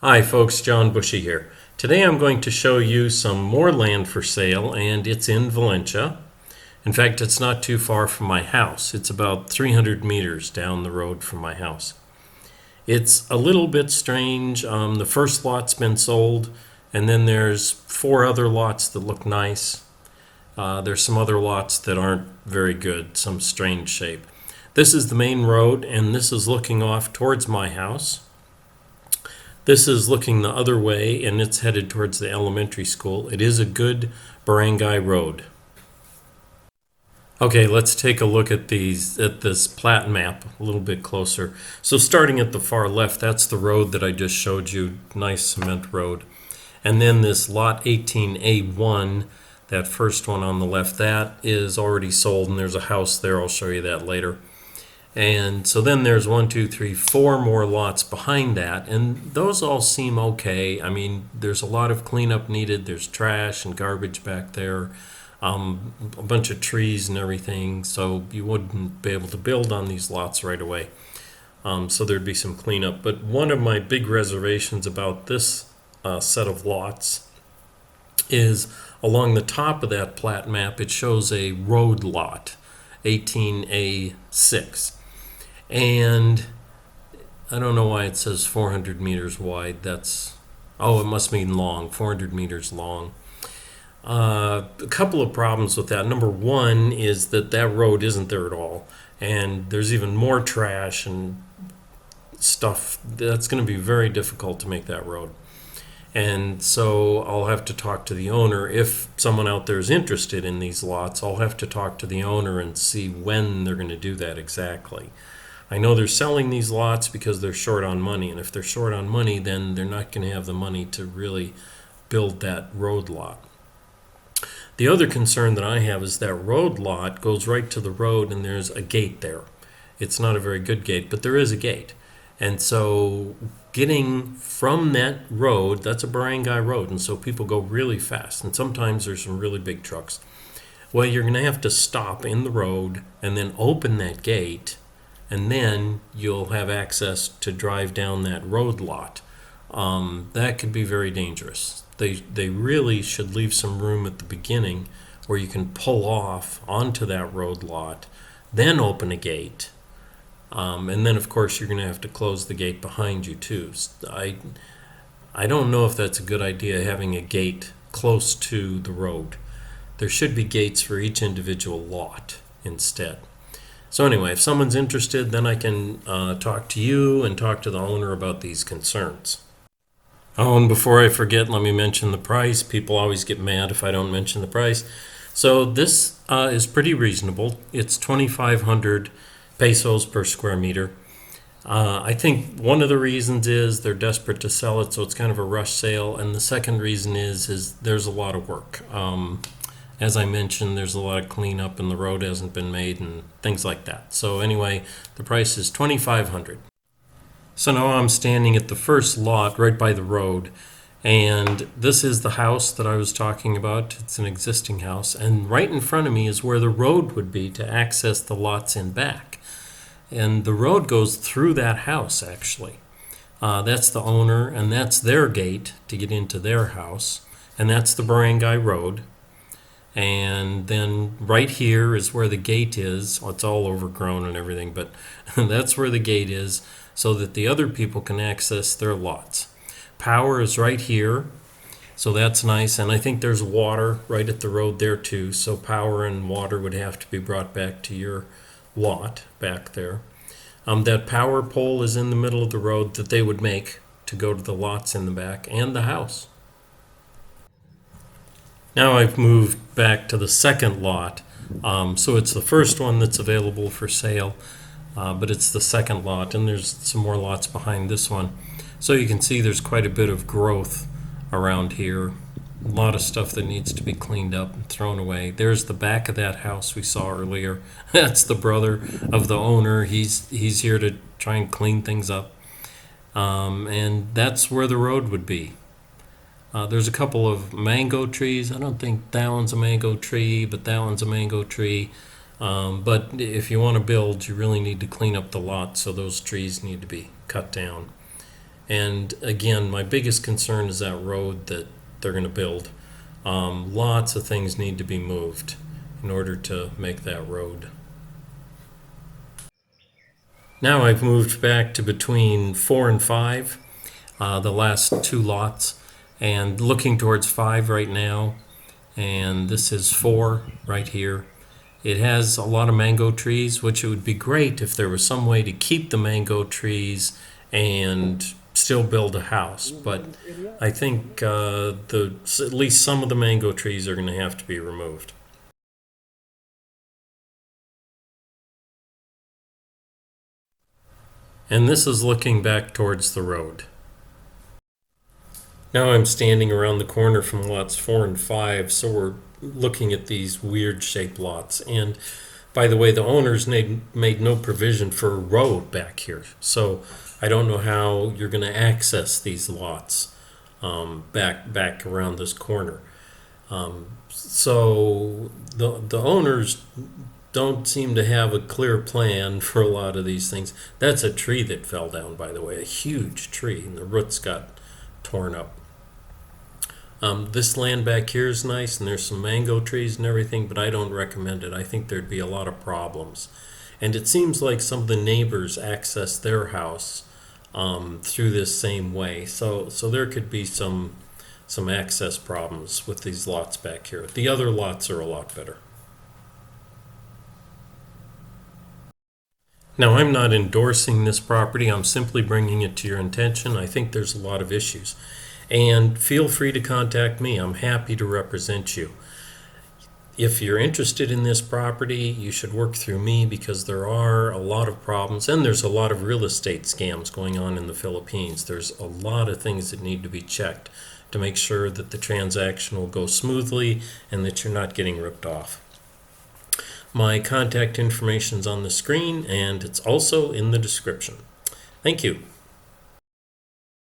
Hi folks, Jon Bushey here. Today I'm going to show you some more land for sale, and it's in Valencia. In fact, it's not too far from my house. It's about 300 meters down the road from my house. It's a little bit strange. The first lot's been sold, and then there's 4 other lots that look nice. There's some other lots that aren't very good, some strange shape. This is the main road, and this is looking off towards my house. This is looking the other way, and it's headed towards the elementary school. It is a good barangay road. Okay, let's take a look at this plat map a little bit closer. So starting at the far left, that's the road that I just showed you, nice cement road. And then this lot 18A1, that first one on the left, that is already sold, and there's a house there. I'll show you that later. And so then there's 1, 2, 3, 4 more lots behind that, and those all seem okay. I mean, there's a lot of cleanup needed. There's trash and garbage back there, a bunch of trees and everything, so you wouldn't be able to build on these lots right away. So there'd be some cleanup. But one of my big reservations about this set of lots is along the top of that plat map, it shows a road lot, 18A6. And I don't know why it says 400 meters wide. It must mean long, 400 meters long. A couple of problems with that. Number one is that road isn't there at all. And there's even more trash and stuff. That's going to be very difficult to make that road. And so I'll have to talk to the owner. If someone out there is interested in these lots, I'll have to talk to the owner and see when they're going to do that exactly. I know they're selling these lots because they're short on money, and if they're short on money, then they're not going to have the money to really build that road lot. The other concern that I have is that road lot goes right to the road, and there's a gate there. It's not a very good gate, but there is a gate. And so getting from that road, that's a barangay road, and so people go really fast, and sometimes there's some really big trucks. Well, you're going to have to stop in the road and then open that gate, and then you'll have access to drive down that road lot. That could be very dangerous. They really should leave some room at the beginning where you can pull off onto that road lot, then open a gate, and then of course you're going to have to close the gate behind you too. I don't know if that's a good idea, having a gate close to the road. There should be gates for each individual lot instead. So anyway, if someone's interested, then I can talk to you and talk to the owner about these concerns. Oh, and before I forget, let me mention the price. People always get mad if I don't mention the price. So this is pretty reasonable. It's 2,500 pesos per square meter. I think one of the reasons is they're desperate to sell it, so it's kind of a rush sale. And the second reason is there's a lot of work. As I mentioned, there's a lot of cleanup and the road hasn't been made and things like that. So anyway, the price is $2,500. So now I'm standing at the first lot right by the road, and this is the house that I was talking about. It's an existing house, and right in front of me is where the road would be to access the lots in back. And the road goes through that house, actually. That's the owner, and that's their gate to get into their house, and that's the barangay road. And then right here is where the gate is. Well, it's all overgrown and everything, but that's where the gate is so that the other people can access their lots. Power is right here, so that's nice. And I think there's water right at the road there too, so power and water would have to be brought back to your lot back there. That power pole is in the middle of the road that they would make to go to the lots in the back and the house. Now I've moved back to the second lot. So it's the first one that's available for sale, but it's the second lot, and there's some more lots behind this one. So you can see there's quite a bit of growth around here. A lot of stuff that needs to be cleaned up and thrown away. There's the back of that house we saw earlier. That's the brother of the owner. He's here to try and clean things up. And that's where the road would be. There's a couple of mango trees. I don't think that one's a mango tree, but that one's a mango tree. But if you want to build, you really need to clean up the lot, so those trees need to be cut down. And again, my biggest concern is that road that they're going to build. Lots of things need to be moved in order to make that road. Now I've moved back to between 4 and 5, the last two lots, and looking towards 5 right now. And this is 4 right here. It has a lot of mango trees, which it would be great if there was some way to keep the mango trees and still build a house. But I think at least some of the mango trees are going to have to be removed. And this is looking back towards the road. Now I'm standing around the corner from lots 4 and 5, so we're looking at these weird shaped lots. And by the way, the owners made no provision for a road back here, so I don't know how you're going to access these lots back around this corner. So the owners don't seem to have a clear plan for a lot of these things. That's a tree that fell down, by the way, a huge tree, and the roots got torn up. This land back here is nice, and there's some mango trees and everything, but I don't recommend it. I think there'd be a lot of problems. And it seems like some of the neighbors access their house through this same way. So there could be some access problems with these lots back here. The other lots are a lot better. Now, I'm not endorsing this property. I'm simply bringing it to your attention. I think there's a lot of issues. And feel free to contact me. I'm happy to represent you. If you're interested in this property, you should work through me because there are a lot of problems, and there's a lot of real estate scams going on in the Philippines. There's a lot of things that need to be checked to make sure that the transaction will go smoothly and that you're not getting ripped off. My contact information is on the screen, and it's also in the description. Thank you.